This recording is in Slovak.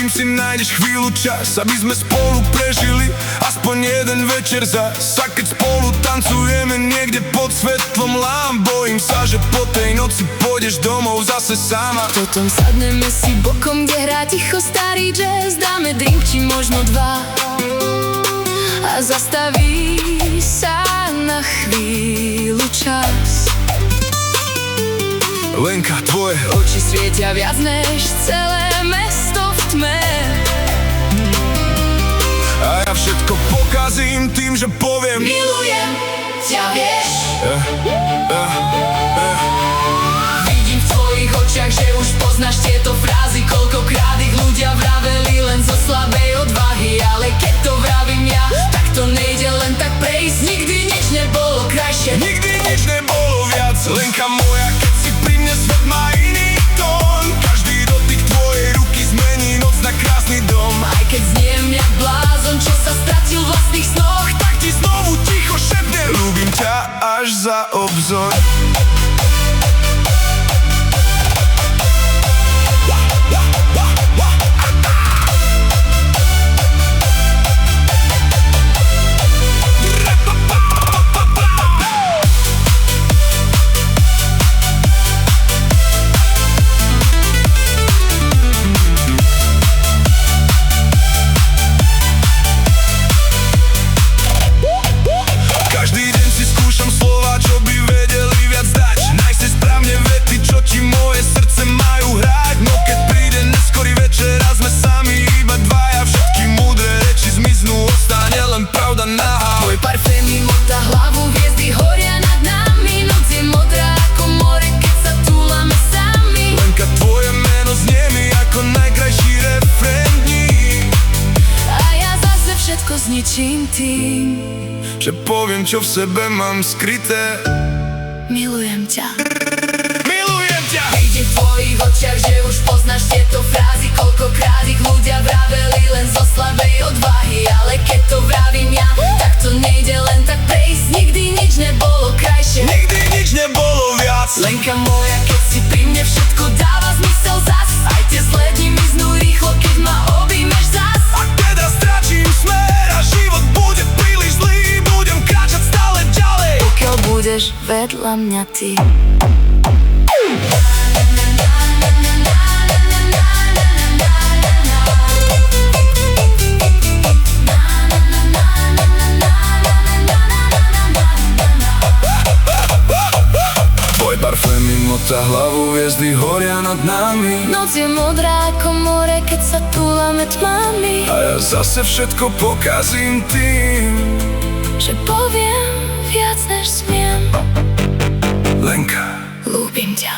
kým si nájdeš chvíľu čas, aby sme spolu prežili aspoň jeden večer zas. A keď spolu tancujeme niekde pod svetlom lám, bojím sa, že po tej noci pôjdeš domov zase sama. Potom sadneme si bokom, kde hrá ticho starý jazz. Dáme drink či možno dva a zastaví sa na chvíľu čas. Lenka, tvoje oči svietia viac než celé mesto v tme. A ja všetko pokazím tým, že poviem: milujem ťa, vieš. Vidím v tvojich očiach, že už poznáš tieto frázy. Koľkokrát ich ľudia vraveli len zo slabej odvahy. Ale keď to vravím ja, tak to nejde len tak prejsť. Nikdy nič nebolo krajšie, nikdy nič nebolo viac. Lenka moja, keď si pri mne, svet má iný tón. Každý dotyk tvojej ruky zmení noc na krásny dom. Aj keď zniem jak blázon, čo sa stratil v vlastných snoch, tak ti znovu ticho šepnem: ľúbim ťa až za obzor. Tvoj parfém mi motá hlavu, hviezdy horia nad nami. Noc je modrá ako more, keď sa túlame sami. Lenka, tvoje meno znie mi ako najkrajší refrén dní. A ja zase všetko zničím tým, že poviem, čo v sebe mám skryté. Milujem ťa. Milujem ťa. Vidím v tvojich očiach, že už poznáš tieto frázy. Koľkokrát ich ľudia vraveli len zo slabej odvahy. Ale keď to vravím ja, tak to nejde len tak prejsť. Nikdy nič nebolo krajšie, nikdy nič nebolo viac. Lenka moja, keď si pri mne, všetko dáva zmysel zas. Aj tie zlé dni miznú rýchlo, keď ma objímeš zas. Ak teda stráčim smer a život bude príliš zlý, budem kráčať stále ďalej, pokiaľ budeš vedľa mňa ty. Tvoj parfém mi motá hlavu, hviezdy horia nad nami. Noc je modrá ako more, keď sa túlame tmami. A ja zase všetko pokazím tým, že poviem viac než smiem. Lenka, ľúbim ťa.